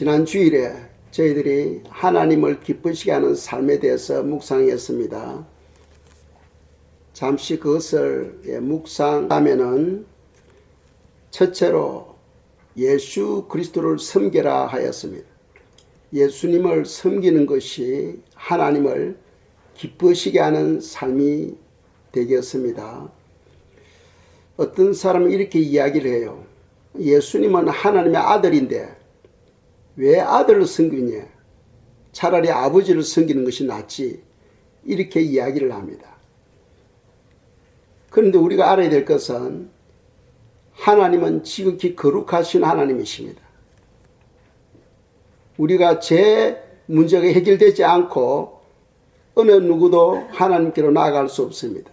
지난 주일에 저희들이 하나님을 기쁘시게 하는 삶에 대해서 묵상했습니다. 잠시 그것을 묵상하면은 첫째로 예수 그리스도를 섬기라 하였습니다. 예수님을 섬기는 것이 하나님을 기쁘시게 하는 삶이 되겠습니다. 어떤 사람은 이렇게 이야기를 해요. 예수님은 하나님의 아들인데 왜 아들을 섬기냐? 차라리 아버지를 섬기는 것이 낫지. 이렇게 이야기를 합니다. 그런데 우리가 알아야 될 것은 하나님은 지극히 거룩하신 하나님이십니다. 우리가 제 문제가 해결되지 않고 어느 누구도 하나님께로 나아갈 수 없습니다.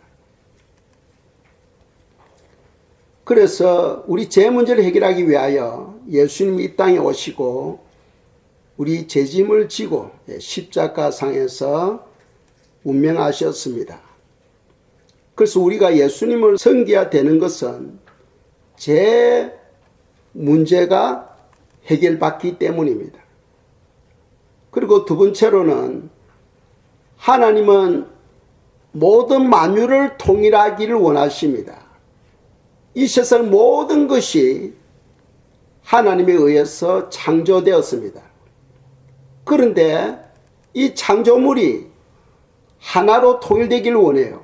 그래서 우리 제 문제를 해결하기 위하여 예수님이 이 땅에 오시고 우리 죄짐을 지고 십자가상에서 운명하셨습니다. 그래서 우리가 예수님을 섬겨야 되는 것은 제 문제가 해결받기 때문입니다. 그리고 두 번째로는 하나님은 모든 만유를 통일하기를 원하십니다. 이 세상 모든 것이 하나님에 의해서 창조되었습니다. 그런데 이 창조물이 하나로 통일되기를 원해요.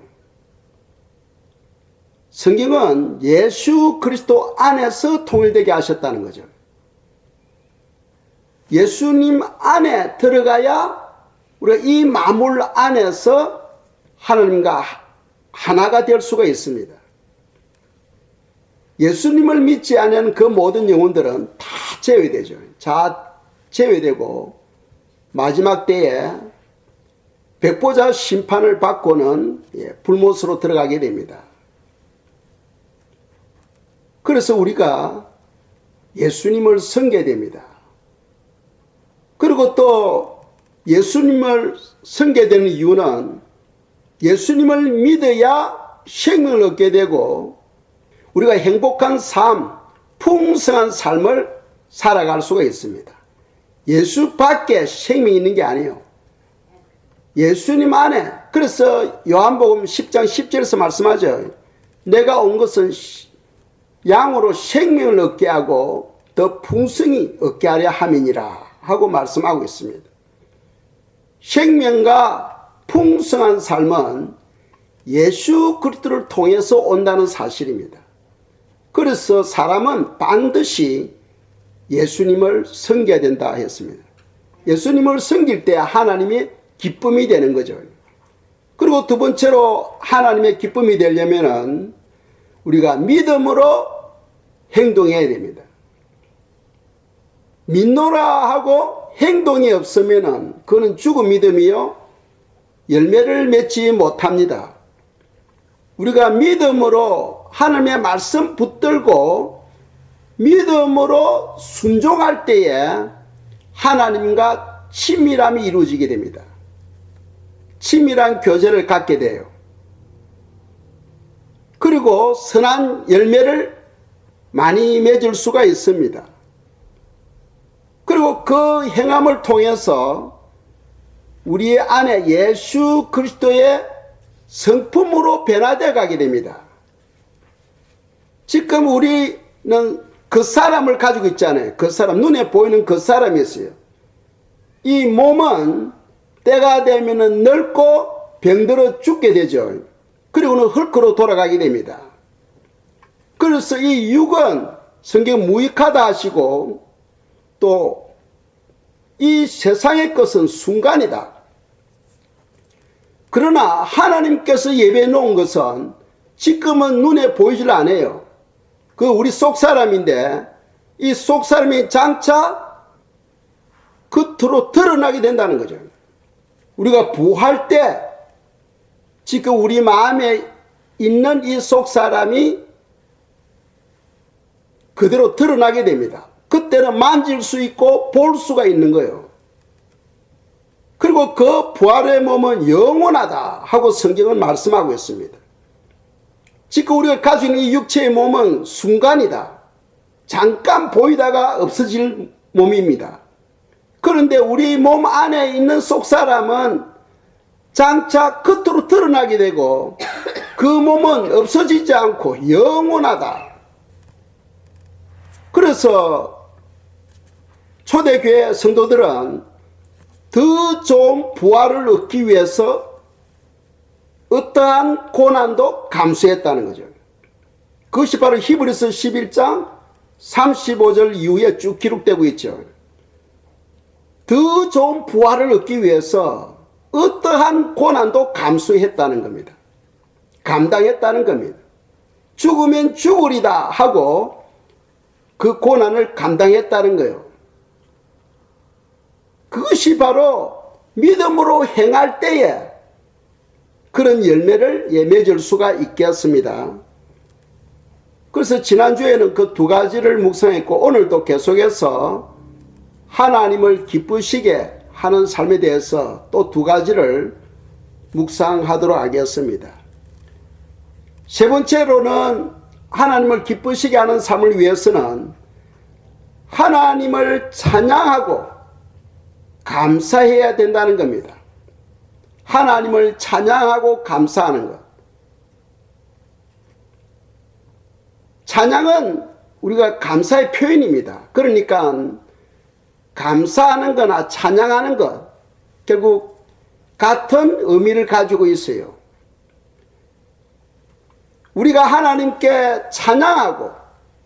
성경은 예수 그리스도 안에서 통일되게 하셨다는 거죠. 예수님 안에 들어가야 우리가 이 만물 안에서 하나님과 하나가 될 수가 있습니다. 예수님을 믿지 않는 그 모든 영혼들은 다 제외되죠. 다 제외되고 마지막 때에 백보자 심판을 받고는 불못으로 들어가게 됩니다. 그래서 우리가 예수님을 섬겨야 됩니다. 그리고 또 예수님을 섬겨야 되는 이유는 예수님을 믿어야 생명을 얻게 되고 우리가 행복한 삶, 풍성한 삶을 살아갈 수가 있습니다. 예수 밖에 생명이 있는 게 아니에요. 예수님 안에. 그래서 요한복음 10장 10절에서 말씀하죠. 내가 온 것은 양으로 생명을 얻게 하고 더 풍성히 얻게 하려 함이니라 하고 말씀하고 있습니다. 생명과 풍성한 삶은 예수 그리스도를 통해서 온다는 사실입니다. 그래서 사람은 반드시 예수님을 섬겨야 된다 했습니다. 예수님을 섬길 때 하나님이 기쁨이 되는 거죠. 그리고 두 번째로 하나님의 기쁨이 되려면은 우리가 믿음으로 행동해야 됩니다. 믿노라 하고 행동이 없으면은 그는 죽은 믿음이요 열매를 맺지 못합니다. 우리가 믿음으로 하나님의 말씀 붙들고 믿음으로 순종할 때에 하나님과 친밀함이 이루어지게 됩니다. 친밀한 교제를 갖게 돼요. 그리고 선한 열매를 많이 맺을 수가 있습니다. 그리고 그 행함을 통해서 우리 안에 예수 그리스도의 성품으로 변화되어 가게 됩니다. 지금 우리는 그 사람을 가지고 있잖아요. 그 사람, 눈에 보이는 그 사람이 있어요. 이 몸은 때가 되면 늙고 병들어 죽게 되죠. 그리고는 흙으로 돌아가게 됩니다. 그래서 이 육은 성경 무익하다 하시고 또 이 세상의 것은 순간이다. 그러나 하나님께서 예배해 놓은 것은 지금은 눈에 보이질 않아요. 그 우리 속 사람인데 이 속 사람이 장차 겉으로 드러나게 된다는 거죠. 우리가 부활 때 지금 우리 마음에 있는 이 속 사람이 그대로 드러나게 됩니다. 그때는 만질 수 있고 볼 수가 있는 거예요. 그리고 그 부활의 몸은 영원하다 하고 성경은 말씀하고 있습니다. 지금 우리가 가지고 있는 이 육체의 몸은 순간이다. 잠깐 보이다가 없어질 몸입니다. 그런데 우리 몸 안에 있는 속 사람은 장차 겉으로 드러나게 되고 그 몸은 없어지지 않고 영원하다. 그래서 초대교회 성도들은 더 좋은 부활을 얻기 위해서 어떠한 고난도 감수했다는 거죠. 그것이 바로 히브리서 11장 35절 이후에 쭉 기록되고 있죠. 더 좋은 부활을 얻기 위해서 어떠한 고난도 감수했다는 겁니다. 감당했다는 겁니다. 죽으면 죽으리다 하고 그 고난을 감당했다는 거예요. 그것이 바로 믿음으로 행할 때에 그런 열매를 맺을 수가 있겠습니다. 그래서 지난주에는 그 두 가지를 묵상했고 오늘도 계속해서 하나님을 기쁘시게 하는 삶에 대해서 또 두 가지를 묵상하도록 하겠습니다. 세 번째로는 하나님을 기쁘시게 하는 삶을 위해서는 하나님을 찬양하고 감사해야 된다는 겁니다. 하나님을 찬양하고 감사하는 것. 찬양은 우리가 감사의 표현입니다. 그러니까 감사하는 거나 찬양하는 것 결국 같은 의미를 가지고 있어요. 우리가 하나님께 찬양하고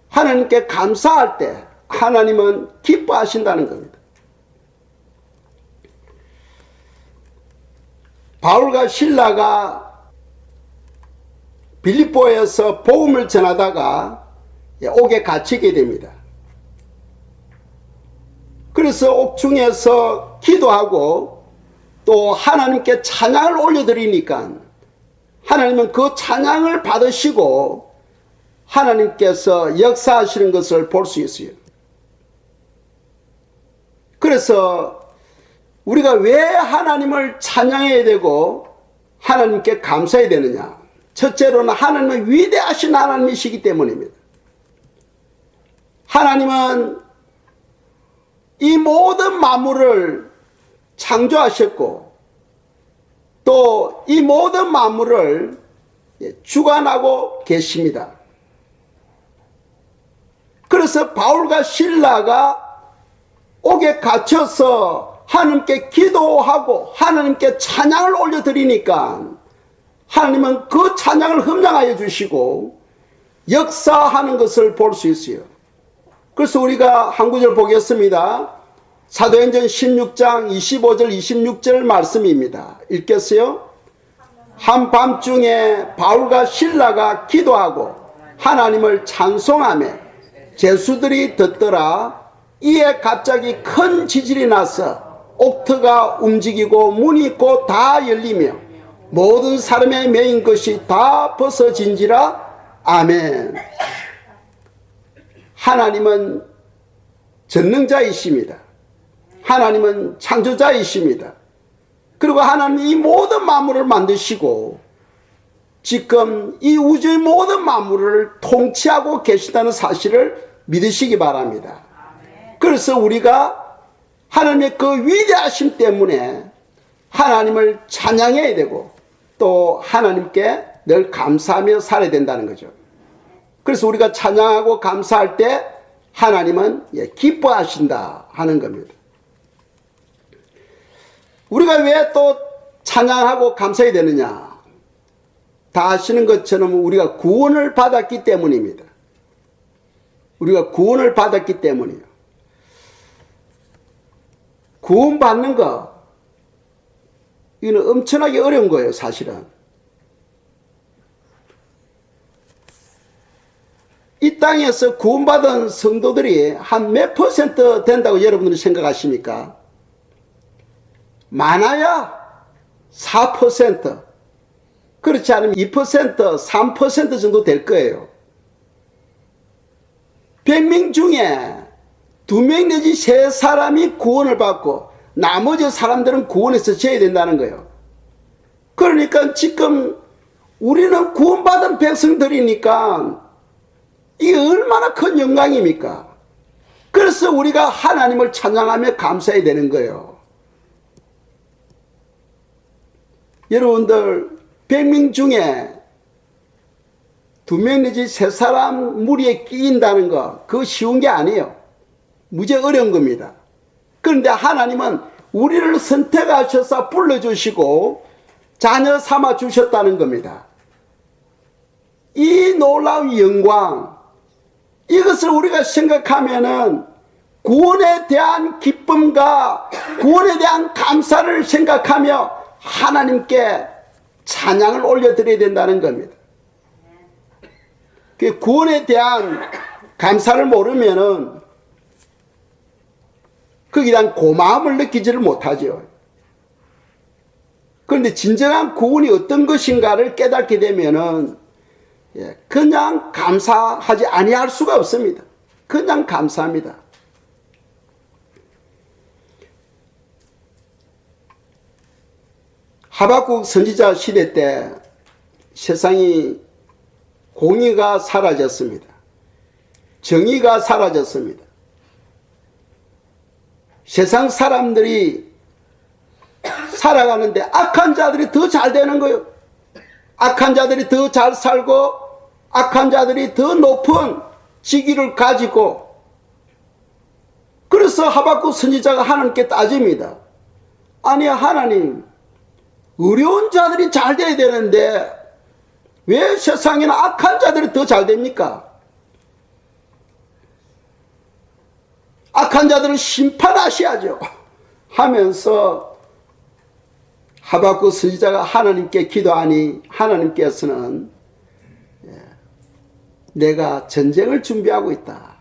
하나님께 감사할 때 하나님은 기뻐하신다는 겁니다. 바울과 실라가 빌립보에서 복음을 전하다가 옥에 갇히게 됩니다. 그래서 옥중에서 기도하고 또 하나님께 찬양을 올려드리니까 하나님은 그 찬양을 받으시고 하나님께서 역사하시는 것을 볼 수 있어요. 그래서 우리가 왜 하나님을 찬양해야 되고 하나님께 감사해야 되느냐? 첫째로는 하나님은 위대하신 하나님이시기 때문입니다. 하나님은 이 모든 만물을 창조하셨고 또 이 모든 만물을 주관하고 계십니다. 그래서 바울과 실라가 옥에 갇혀서 하나님께 기도하고 하나님께 찬양을 올려드리니까 하나님은 그 찬양을 흠양하여 주시고 역사하는 것을 볼 수 있어요. 그래서 우리가 한 구절 보겠습니다. 사도행전 16장 25절 26절 말씀입니다. 읽겠어요? 한밤중에 바울과 실라가 기도하고 하나님을 찬송하며 제수들이 듣더라. 이에 갑자기 큰 지진이 나서 옥터가 움직이고 문이 곧 다 열리며 모든 사람의 매인 것이 다 벗어진지라. 아멘. 하나님은 전능자이십니다. 하나님은 창조자이십니다. 그리고 하나님은 이 모든 만물을 만드시고 지금 이 우주의 모든 만물을 통치하고 계시다는 사실을 믿으시기 바랍니다. 그래서 우리가 하나님의 그 위대하심 때문에 하나님을 찬양해야 되고 또 하나님께 늘 감사하며 살아야 된다는 거죠. 그래서 우리가 찬양하고 감사할 때 하나님은 기뻐하신다 하는 겁니다. 우리가 왜 또 찬양하고 감사해야 되느냐? 다 아시는 것처럼 우리가 구원을 받았기 때문입니다. 우리가 구원을 받았기 때문이에요. 구원받는 거 이거는 엄청나게 어려운 거예요, 사실은. 이 땅에서 구원받은 성도들이 한 몇 퍼센트 된다고 여러분들이 생각하십니까? 많아야 4%, 그렇지 않으면 2%, 3% 정도 될 거예요. 100명 중에 2명 내지 3사람이 구원을 받고 나머지 사람들은 구원에서 져야 된다는 거예요. 그러니까 지금 우리는 구원받은 백성들이니까 이게 얼마나 큰 영광입니까? 그래서 우리가 하나님을 찬양하며 감사해야 되는 거예요. 여러분들 100명 중에 2명 내지 3사람 무리에 끼인다는 거 그거 쉬운 게 아니에요. 무지 어려운 겁니다. 그런데 하나님은 우리를 선택하셔서 불러주시고 자녀 삼아 주셨다는 겁니다. 이 놀라운 영광, 이것을 우리가 생각하면은 구원에 대한 기쁨과 구원에 대한 감사를 생각하며 하나님께 찬양을 올려드려야 된다는 겁니다. 그 구원에 대한 감사를 모르면은 거기에 대한 고마움을 느끼지를 못하죠. 그런데 진정한 구원이 어떤 것인가를 깨닫게 되면은 그냥 감사하지 아니할 수가 없습니다. 그냥 감사합니다. 하박국 선지자 시대 때 세상이 공의가 사라졌습니다. 정의가 사라졌습니다. 세상 사람들이 살아가는데 악한 자들이 더 잘 되는 거예요. 악한 자들이 더 잘 살고 악한 자들이 더 높은 직위를 가지고, 그래서 하박국 선지자가 하나님께 따집니다. 아니 하나님, 어려운 자들이 잘 돼야 되는데 왜 세상에는 악한 자들이 더 잘 됩니까? 악한 자들은 심판하셔야죠 하면서 하박국 선지자가 하나님께 기도하니 하나님께서는 내가 전쟁을 준비하고 있다.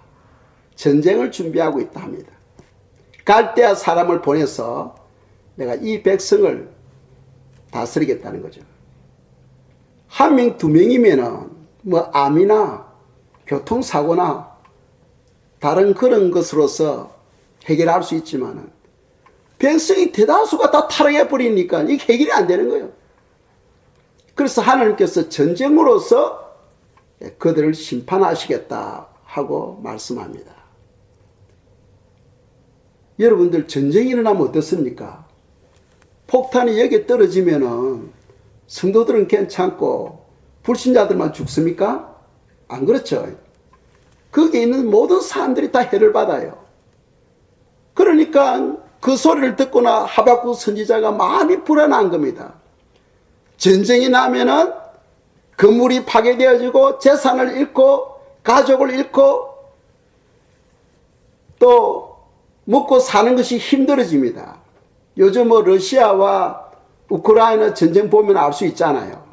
전쟁을 준비하고 있다 합니다. 갈대아 사람을 보내서 내가 이 백성을 다스리겠다는 거죠. 한 명, 2명이면은 뭐 암이나 교통사고나 다른 그런 것으로서 해결할 수 있지만은 백성이 대다수가 다 타락해 버리니까 이게 해결이 안 되는 거예요. 그래서 하나님께서 전쟁으로서 그들을 심판하시겠다 하고 말씀합니다. 여러분들 전쟁이 일어나면 어떻습니까? 폭탄이 여기에 떨어지면은 성도들은 괜찮고 불신자들만 죽습니까? 안 그렇죠. 거기에 있는 모든 사람들이 다 해를 받아요. 그러니까 그 소리를 듣거나 하박국 선지자가 마음이 불안한 겁니다. 전쟁이 나면은 건물이 파괴되어지고 재산을 잃고 가족을 잃고 또 먹고 사는 것이 힘들어집니다. 요즘 뭐 러시아와 우크라이나 전쟁 보면 알 수 있잖아요.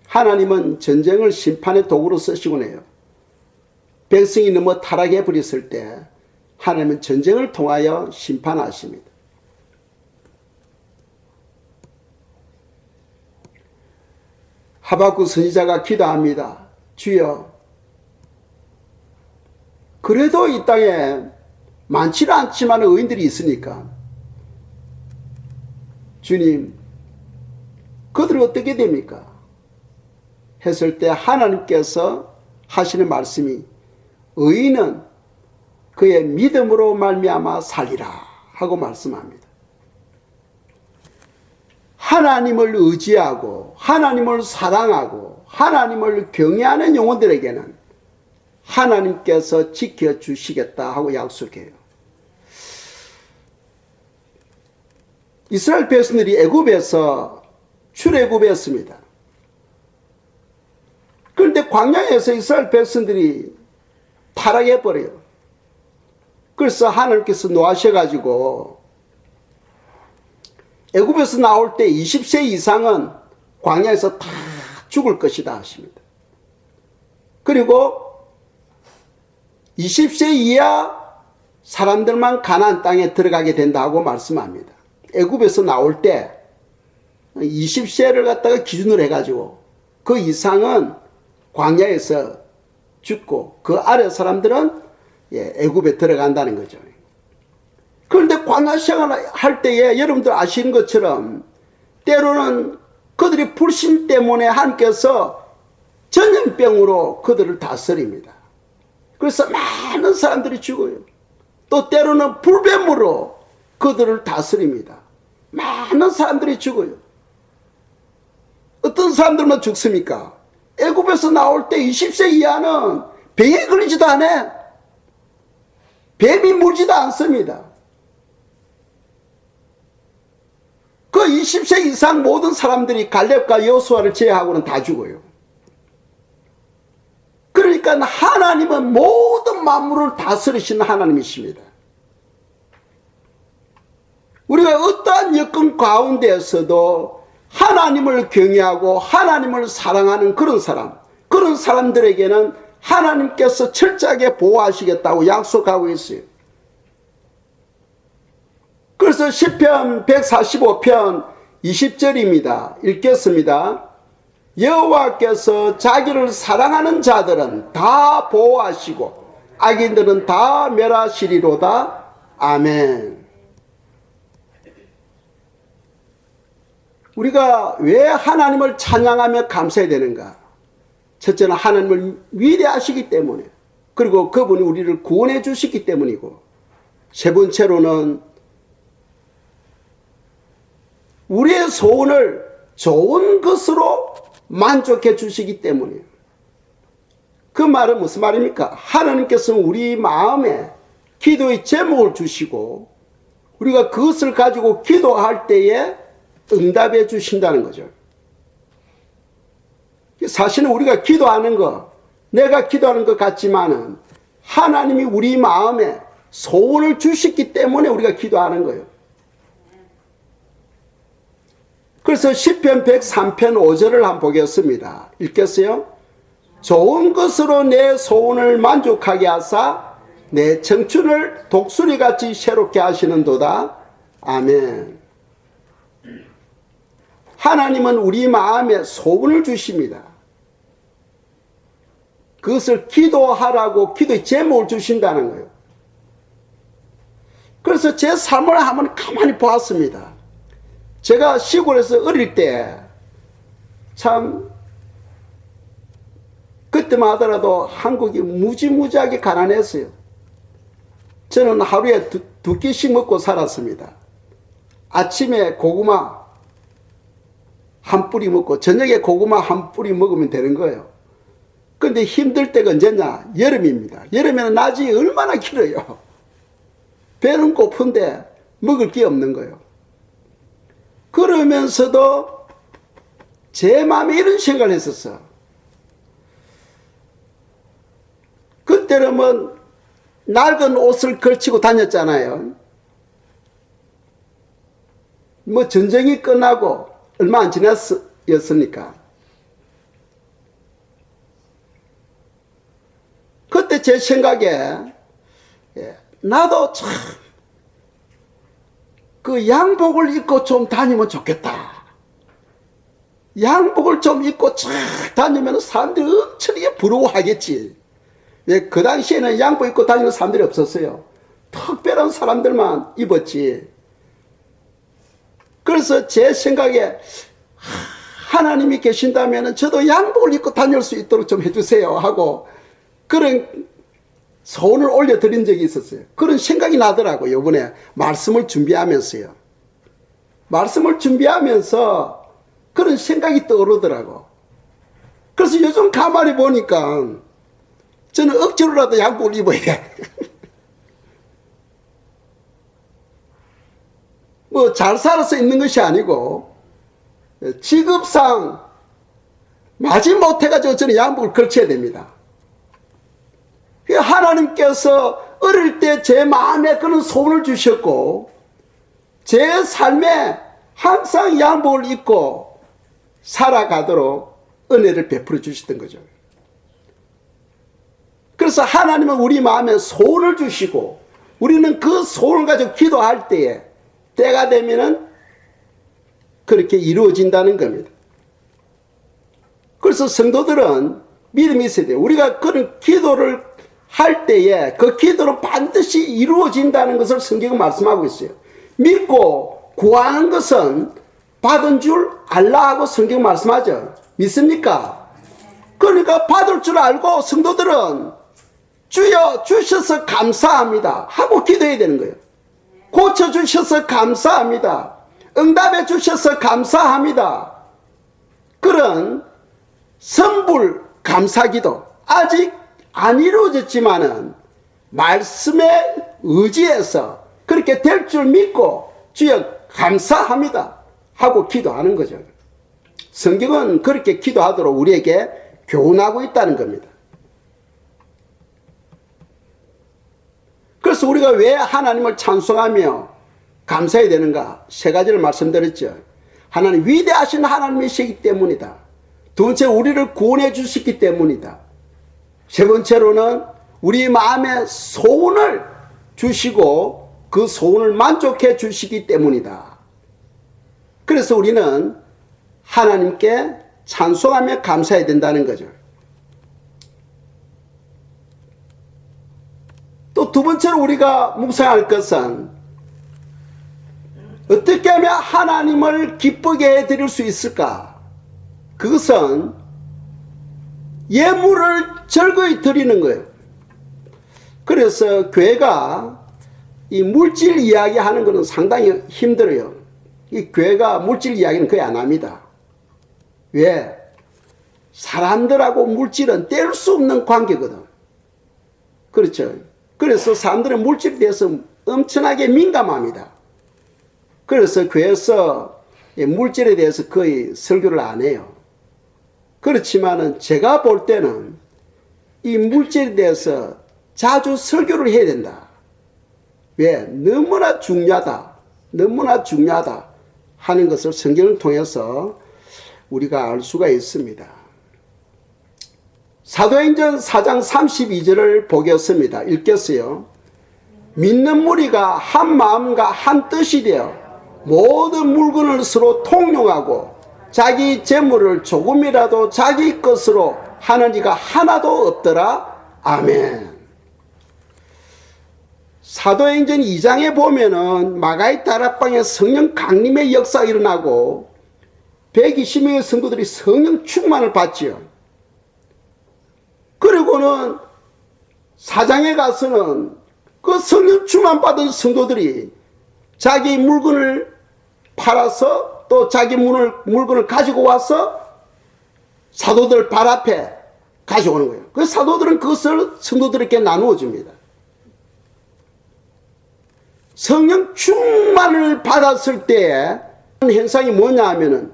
하나님은 전쟁을 심판의 도구로 쓰시곤 해요. 백성이 너무 타락해 버렸을 때 하나님은 전쟁을 통하여 심판하십니다. 하박국 선지자가 기도합니다. 주여, 그래도 이 땅에 많지는 않지만 의인들이 있으니까 주님, 그들은 어떻게 됩니까? 했을 때 하나님께서 하시는 말씀이 의인은 그의 믿음으로 말미암아 살리라 하고 말씀합니다. 하나님을 의지하고 하나님을 사랑하고 하나님을 경외하는 영혼들에게는 하나님께서 지켜주시겠다 하고 약속해요. 이스라엘 백성들이 애굽에서 출애굽했습니다. 그런데 광야에서 이스라엘 백성들이 타락해버려요. 그래서 하나님께서 노하셔가지고 애굽에서 나올 때 20세 이상은 광야에서 다 죽을 것이다 하십니다. 그리고 20세 이하 사람들만 가나안 땅에 들어가게 된다고 말씀합니다. 애굽에서 나올 때 20세를 갖다가 기준으로 해가지고 그 이상은 광야에서 죽고 그 아래 사람들은 애굽에 들어간다는 거죠. 그런데 광야 생활을 할 때에 여러분들 아시는 것처럼 때로는 그들이 불신 때문에 하나님께서 전염병으로 그들을 다스립니다. 그래서 많은 사람들이 죽어요. 또 때로는 불뱀으로 그들을 다스립니다. 많은 사람들이 죽어요. 어떤 사람들만 죽습니까? 애굽에서 나올 때 20세 이하는 병에 걸리지도 않아요. 뱀이 물지도 않습니다. 그 20세 이상 모든 사람들이 갈렙과 여호수아를 제외하고는 다 죽어요. 그러니까 하나님은 모든 만물을 다스리시는 하나님이십니다. 우리가 어떠한 여건 가운데에서도 하나님을 경외하고 하나님을 사랑하는 그런 사람들에게는 하나님께서 철저하게 보호하시겠다고 약속하고 있어요. 그래서 시편 145편 20절입니다. 읽겠습니다. 여호와께서 자기를 사랑하는 자들은 다 보호하시고 악인들은 다 멸하시리로다. 아멘. 우리가 왜 하나님을 찬양하며 감사해야 되는가? 첫째는 하나님을 위대하시기 때문에, 그리고 그분이 우리를 구원해 주시기 때문이고, 세 번째로는 우리의 소원을 좋은 것으로 만족해 주시기 때문이에요. 그 말은 무슨 말입니까? 하나님께서는 우리 마음에 기도의 제목을 주시고 우리가 그것을 가지고 기도할 때에 응답해 주신다는 거죠. 사실은 우리가 기도하는 거, 내가 기도하는 것 같지만은 하나님이 우리 마음에 소원을 주셨기 때문에 우리가 기도하는 거예요. 그래서 시편 103편 5절을 한번 보겠습니다. 읽겠어요? 좋은 것으로 내 소원을 만족하게 하사 내 청춘을 독수리같이 새롭게 하시는도다. 아멘. 하나님은 우리 마음에 소원을 주십니다. 그것을 기도하라고 기도의 제목을 주신다는 거예요. 그래서 제 삶을 한번 가만히 보았습니다. 제가 시골에서 어릴 때 참 그때만 하더라도 한국이 무지무지하게 가난했어요. 저는 하루에 두 끼씩 먹고 살았습니다. 아침에 고구마 한 뿌리 먹고 저녁에 고구마 한 뿌리 먹으면 되는 거예요. 근데 힘들 때가 언제냐? 여름입니다. 여름에는 낮이 얼마나 길어요. 배는 고픈데 먹을 게 없는 거예요. 그러면서도 제 마음에 이런 생각을 했었어. 그때는 뭐 낡은 옷을 걸치고 다녔잖아요. 뭐 전쟁이 끝나고 얼마 안 지났으니까. 그때 제 생각에 나도 참 그 양복을 입고 좀 다니면 좋겠다. 양복을 좀 입고 쫙 다니면 사람들이 엄청나게 부러워하겠지. 왜 그 당시에는 양복 입고 다니는 사람들이 없었어요. 특별한 사람들만 입었지. 그래서 제 생각에 하나님이 계신다면 저도 양복을 입고 다닐 수 있도록 좀 해주세요 하고 그런 소원을 올려드린 적이 있었어요. 그런 생각이 나더라고요. 이번에 말씀을 준비하면서요. 말씀을 준비하면서 그런 생각이 떠오르더라고. 그래서 요즘 가만히 보니까 저는 억지로라도 양복을 입어야 돼. 뭐 잘 살아서 입는 것이 아니고 직업상 마지못해가지고 저는 양복을 걸쳐야 됩니다. 하나님께서 어릴 때 제 마음에 그런 소원을 주셨고 제 삶에 항상 양복을 입고 살아가도록 은혜를 베풀어 주셨던 거죠. 그래서 하나님은 우리 마음에 소원을 주시고 우리는 그 소원을 가지고 기도할 때에 때가 되면은 그렇게 이루어진다는 겁니다. 그래서 성도들은 믿음이 있어야 돼요. 우리가 그런 기도를 할 때에 그 기도는 반드시 이루어진다는 것을 성경은 말씀하고 있어요. 믿고 구하는 것은 받은 줄 알라 하고 성경 말씀하죠. 믿습니까? 그러니까 받을 줄 알고 성도들은 주여 주셔서 감사합니다 하고 기도해야 되는 거예요. 고쳐주셔서 감사합니다. 응답해 주셔서 감사합니다. 그런 선불 감사기도 아직 안 이루어졌지만은 말씀에 의지해서 그렇게 될 줄 믿고 주여 감사합니다 하고 기도하는 거죠. 성경은 그렇게 기도하도록 우리에게 교훈하고 있다는 겁니다. 그래서 우리가 왜 하나님을 찬송하며 감사해야 되는가? 세 가지를 말씀드렸죠. 하나님, 위대하신 하나님이시기 때문이다. 두 번째, 우리를 구원해 주셨기 때문이다. 세 번째로는 우리 마음에 소원을 주시고 그 소원을 만족해 주시기 때문이다. 그래서 우리는 하나님께 찬송하며 감사해야 된다는 거죠. 또 두 번째로 우리가 묵상할 것은 어떻게 하면 하나님을 기쁘게 해드릴 수 있을까? 그것은 예물을 즐거이 드리는 거예요. 그래서 교회가 이 물질 이야기 하는 것은 상당히 힘들어요. 이 교회가 물질 이야기는 거의 안 합니다. 왜? 사람들하고 물질은 뗄 수 없는 관계거든. 그렇죠. 그래서 사람들은 물질에 대해서 엄청나게 민감합니다. 그래서 교회에서 물질에 대해서 거의 설교를 안 해요. 그렇지만은 제가 볼 때는 이 물질에 대해서 자주 설교를 해야 된다. 왜? 너무나 중요하다. 너무나 중요하다 하는 것을 성경을 통해서 우리가 알 수가 있습니다. 사도행전 4장 32절을 보겠습니다. 읽겠어요. 믿는 무리가 한 마음과 한 뜻이 되어 모든 물건을 서로 통용하고 자기 재물을 조금이라도 자기 것으로 하는 이가 하나도 없더라. 아멘. 사도행전 2장에 보면은 마가의 다락방에 성령 강림의 역사가 일어나고 120명의 성도들이 성령 충만을 받지요. 그리고는 4장에 가서는 그 성령 충만 받은 성도들이 자기 물건을 팔아서 또 자기 물건을 가지고 와서 사도들 발 앞에 가져오는 거예요. 그 사도들은 그것을 성도들에게 나누어 줍니다. 성령 충만을 받았을 때의 현상이 뭐냐 하면은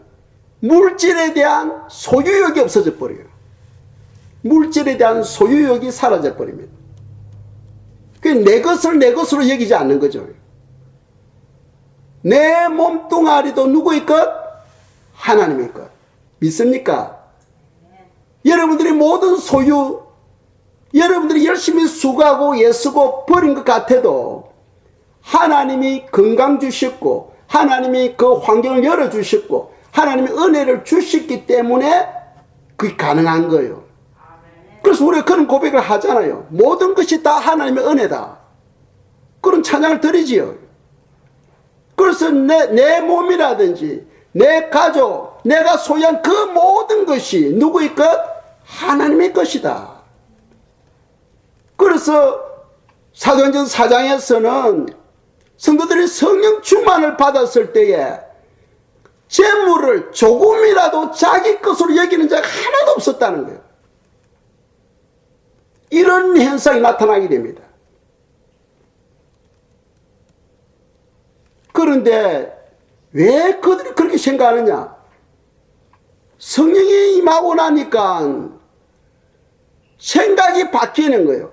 물질에 대한 소유욕이 없어져 버려요. 물질에 대한 소유욕이 사라져 버립니다. 내 것을 내 것으로 여기지 않는 거죠. 내 몸뚱아리도 누구의 것? 하나님의 것. 믿습니까? 여러분들이 모든 소유, 여러분들이 열심히 수고하고 애쓰고 버린 것 같아도 하나님이 건강 주셨고 하나님이 그 환경을 열어주셨고 하나님이 은혜를 주셨기 때문에 그게 가능한 거예요. 그래서 우리가 그런 고백을 하잖아요. 모든 것이 다 하나님의 은혜다. 그런 찬양을 드리지요. 그래서 내 몸이라든지 내 가족, 내가 소유한 그 모든 것이 누구의 것? 하나님의 것이다. 그래서 사도행전 4장에서는 성도들이 성령 충만을 받았을 때에 재물을 조금이라도 자기 것으로 여기는 자가 하나도 없었다는 거예요. 이런 현상이 나타나게 됩니다. 그런데 왜 그들이 그렇게 생각하느냐? 성령이 임하고 나니까 생각이 바뀌는 거예요.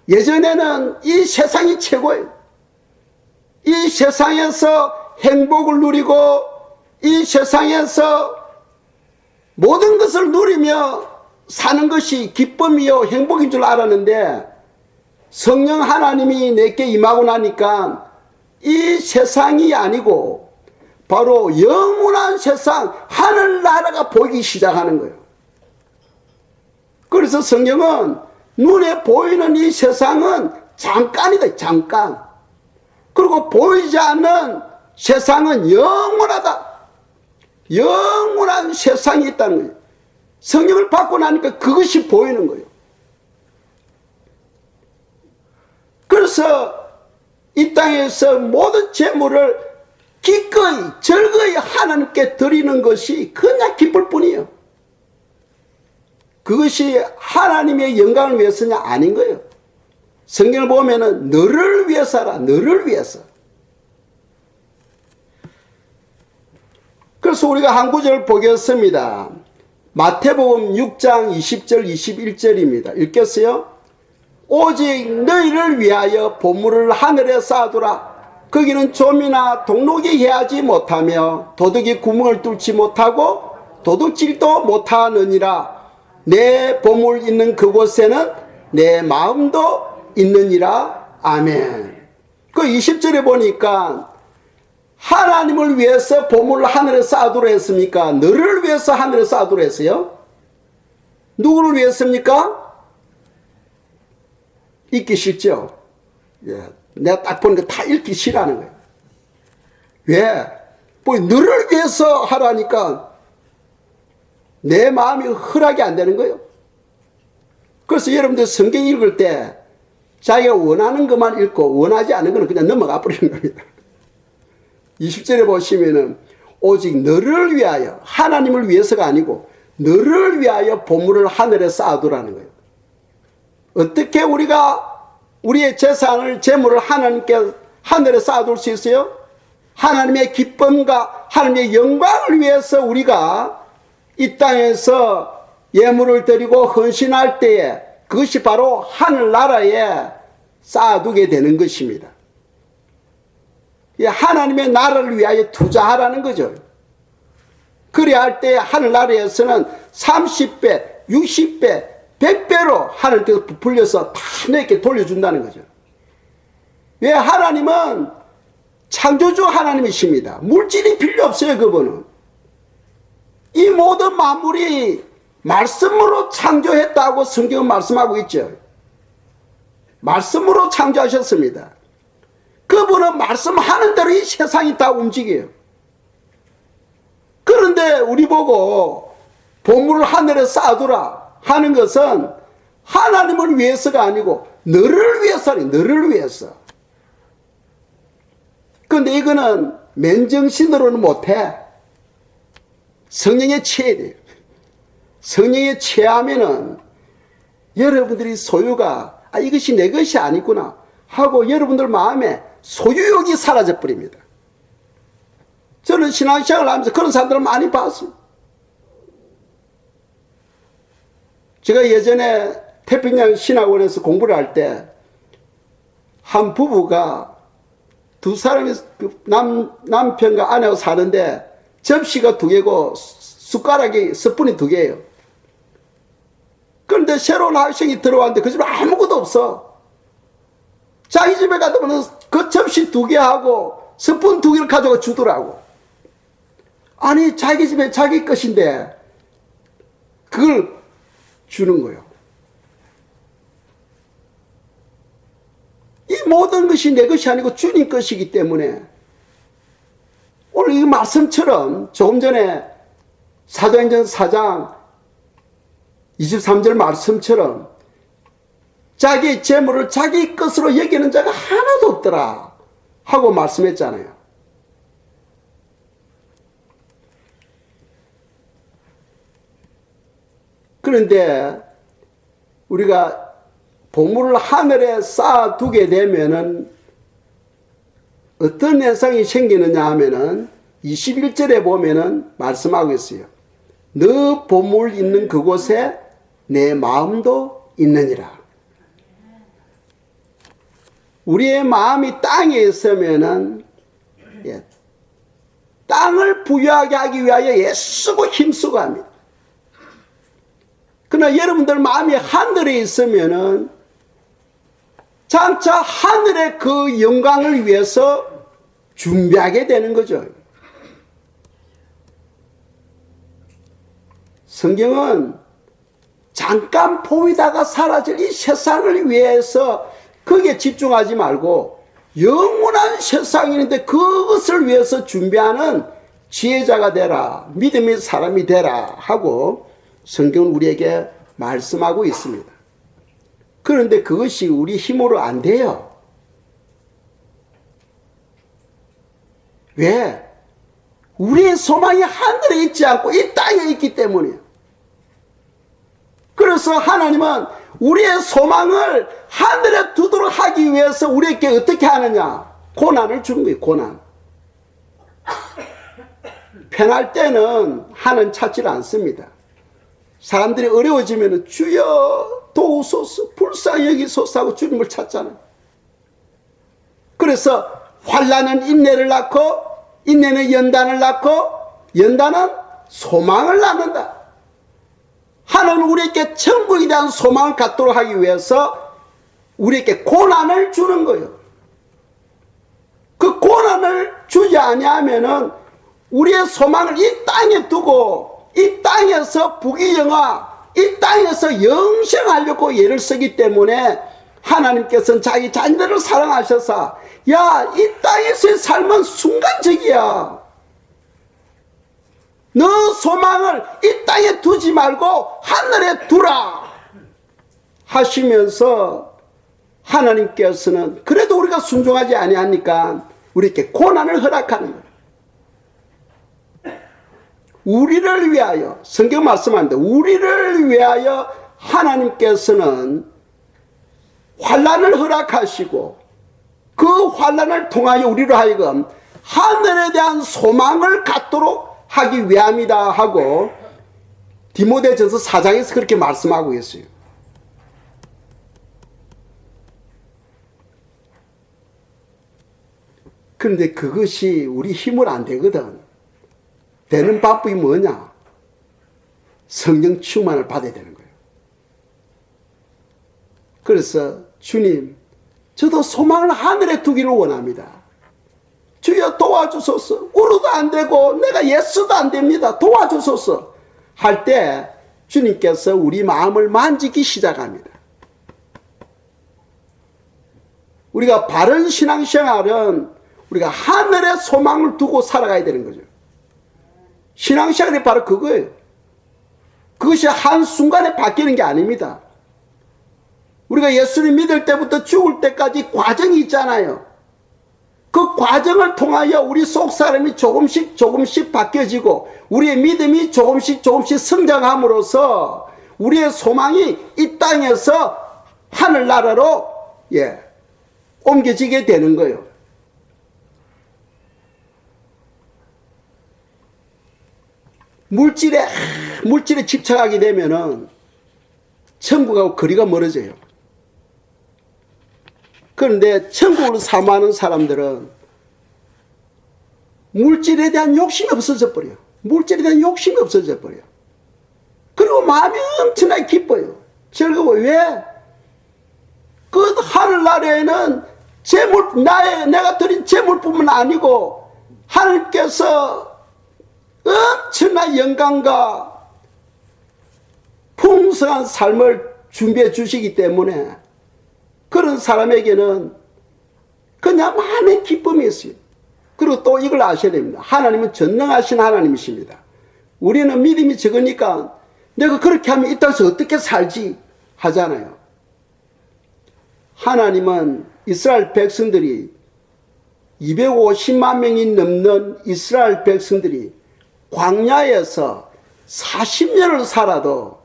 예전에는 이 세상이 최고예요. 이 세상에서 행복을 누리고 이 세상에서 모든 것을 누리며 사는 것이 기쁨이요 행복인 줄 알았는데 성령 하나님이 내게 임하고 나니까 이 세상이 아니고 바로 영원한 세상 하늘나라가 보이기 시작하는 거예요. 그래서 성경은 눈에 보이는 이 세상은 잠깐이다. 잠깐. 그리고 보이지 않는 세상은 영원하다. 영원한 세상이 있다는 거예요. 성령을 받고 나니까 그것이 보이는 거예요. 그래서 이 땅에서 모든 재물을 기꺼이 즐거이 하나님께 드리는 것이 그냥 기쁠 뿐이에요. 그것이 하나님의 영광을 위해서냐? 아닌 거예요. 성경을 보면은 너를 위해서라, 너를 위해서. 그래서 우리가 한 구절을 보겠습니다. 마태복음 6장 20절 21절입니다. 읽겠어요? 오직 너희를 위하여 보물을 하늘에 쌓아두라. 거기는 좀이나 동록이 해하지 못하며 도둑이 구멍을 뚫지 못하고 도둑질도 못하느니라. 내 보물 있는 그곳에는 내 마음도 있느니라. 아멘. 그 20절에 보니까 하나님을 위해서 보물을 하늘에 쌓아두라 했습니까? 너를 위해서 하늘에 쌓아두라 했어요? 누구를 위해서입니까? 읽기 싫죠? 예. 내가 딱 보니까 다 읽기 싫어하는 거예요. 왜? 뭐 너를 위해서 하라니까 내 마음이 허락이 안 되는 거예요. 그래서 여러분들 성경 읽을 때 자기가 원하는 것만 읽고 원하지 않은 것은 그냥 넘어가 버리는 겁니다. 20절에 보시면은 오직 너를 위하여, 하나님을 위해서가 아니고 너를 위하여 보물을 하늘에 쌓아두라는 거예요. 어떻게 우리가 우리의 재산을, 재물을 하나님께 하늘에 쌓아둘 수 있어요? 하나님의 기쁨과 하나님의 영광을 위해서 우리가 이 땅에서 예물을 드리고 헌신할 때에 그것이 바로 하늘나라에 쌓아두게 되는 것입니다. 하나님의 나라를 위하여 투자하라는 거죠. 그래야 할 때 하늘나라에서는 30배, 60배, 100배로 하나님께서 부풀려서 다 너에게 돌려준다는 거죠. 왜? 하나님은 창조주 하나님이십니다. 물질이 필요 없어요. 그분은. 이 모든 만물이 말씀으로 창조했다고 성경은 말씀하고 있죠. 말씀으로 창조하셨습니다. 그분은 말씀하는 대로 이 세상이 다 움직여요. 그런데 우리 보고 보물을 하늘에 쌓아두라 하는 것은 하나님을 위해서가 아니고 너를 위해서니, 너를 위해서. 그런데 이거는 맨정신으로는 못해. 성령에 취해야 돼요. 성령에 취하면은 여러분들이 소유가 이것이 내 것이 아니구나 하고 여러분들 마음에 소유욕이 사라져 버립니다. 저는 신앙생활을 하면서 그런 사람들을 많이 봤습니다. 제가 예전에 태평양 신학원에서 공부를 할 때 한 부부가 두 사람이 남편과 아내하고 사는데 접시가 2개고 숟가락이 스푼이 2개예요. 그런데 새로운 학생이 들어왔는데 그 집에 아무것도 없어. 자기 집에 가다 보면 그 접시 2개하고 스푼 2개를 가져가 주더라고. 아니 자기 집에 자기 것인데 그걸 주는 거예요. 이 모든 것이 내 것이 아니고 주님 것이기 때문에 오늘 이 말씀처럼 조금 전에 사도행전 4장 23절 말씀처럼 자기 재물을 자기 것으로 여기는 자가 하나도 없더라 하고 말씀했잖아요. 그런데 우리가 보물을 하늘에 쌓아두게 되면은 어떤 현상이 생기느냐 하면은 21절에 보면은 말씀하고 있어요. 너 보물 있는 그곳에 내 마음도 있느니라. 우리의 마음이 땅에 있으면은 땅을 부유하게 하기 위하여 애쓰고 힘쓰고 합니다. 그러나 여러분들 마음이 하늘에 있으면은 장차 하늘의 그 영광을 위해서 준비하게 되는 거죠. 성경은 잠깐 보이다가 사라질 이 세상을 위해서 거기에 집중하지 말고 영원한 세상이 있는데 그것을 위해서 준비하는 지혜자가 되라, 믿음의 사람이 되라 하고 성경은 우리에게 말씀하고 있습니다. 그런데 그것이 우리 힘으로 안 돼요. 왜? 우리의 소망이 하늘에 있지 않고 이 땅에 있기 때문이에요. 그래서 하나님은 우리의 소망을 하늘에 두도록 하기 위해서 우리에게 어떻게 하느냐? 고난을 주는 거예요. 고난. 편할 때는 하나님 찾지를 않습니다. 사람들이 어려워지면 주여 도우소서 불쌍히 여기소서 하고 주님을 찾잖아요. 그래서 환난은 인내를 낳고 인내는 연단을 낳고 연단은 소망을 낳는다. 하나님은 우리에게 천국에 대한 소망을 갖도록 하기 위해서 우리에게 고난을 주는 거예요. 그 고난을 주지 아니하면은 우리의 소망을 이 땅에 두고 이 땅에서 부귀영화, 이 땅에서 영생하려고 예를 쓰기 때문에 하나님께서는 자기 자녀들을 사랑하셔서 야, 이 땅에서의 삶은 순간적이야. 너 소망을 이 땅에 두지 말고 하늘에 두라 하시면서 하나님께서는 그래도 우리가 순종하지 아니하니까 우리에게 고난을 허락하는 거예요. 우리를 위하여, 성경 말씀하는데 우리를 위하여 하나님께서는 환난을 허락하시고 그 환난을 통하여 우리로 하여금 하늘에 대한 소망을 갖도록 하기 위함이다 하고 디모데전서 4장에서 그렇게 말씀하고 있어요. 그런데 그것이 우리 힘을 안 되거든. 되는 방법이 뭐냐? 성령 충만을 받아야 되는 거예요. 그래서 주님, 저도 소망을 하늘에 두기를 원합니다. 주여 도와주소서. 울어도 안 되고 내가 예수도 안 됩니다. 도와주소서. 할 때 주님께서 우리 마음을 만지기 시작합니다. 우리가 바른 신앙생활은 우리가 하늘에 소망을 두고 살아가야 되는 거죠. 신앙생활이 바로 그거예요. 그것이 한순간에 바뀌는 게 아닙니다. 우리가 예수를 믿을 때부터 죽을 때까지 과정이 있잖아요. 그 과정을 통하여 우리 속 사람이 조금씩 바뀌어지고 우리의 믿음이 조금씩 성장함으로써 우리의 소망이 이 땅에서 하늘나라로 옮겨지게 되는 거예요. 물질에 집착하게 되면은 천국하고 거리가 멀어져요. 그런데 천국을 사모하는 사람들은 물질에 대한 욕심이 없어져 버려요. 물질에 대한 욕심이 없어져 버려요. 그리고 마음이 엄청나게 기뻐요. 즐거워요. 왜? 그 하늘나라에는 내가 드린 재물뿐만 아니고 하나님께서 엄청난 영광과 풍성한 삶을 준비해 주시기 때문에 그런 사람에게는 그냥 많은 기쁨이 있어요. 그리고 또 이걸 아셔야 됩니다. 하나님은 전능하신 하나님이십니다. 우리는 믿음이 적으니까 내가 그렇게 하면 이 땅에서 어떻게 살지 하잖아요. 하나님은 이스라엘 백성들이 250만 명이 넘는 이스라엘 백성들이 광야에서 40년을 살아도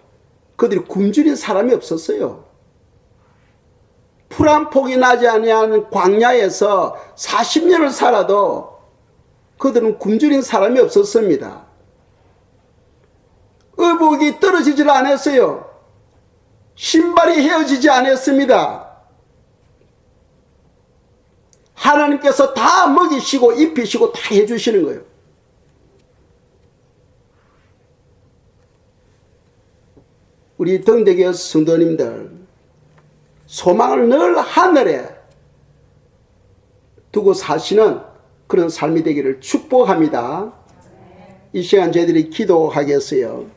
그들이 굶주린 사람이 없었어요. 풀 한 폭이 나지 아니하는 광야에서 40년을 살아도 그들은 굶주린 사람이 없었습니다. 의복이 떨어지질 않았어요. 신발이 헤어지지 않았습니다. 하나님께서 다 먹이시고 입히시고 다 해주시는 거예요. 우리 등대교회 성도님들 소망을 늘 하늘에 두고 사시는 그런 삶이 되기를 축복합니다. 이 시간 저희들이 기도하겠어요.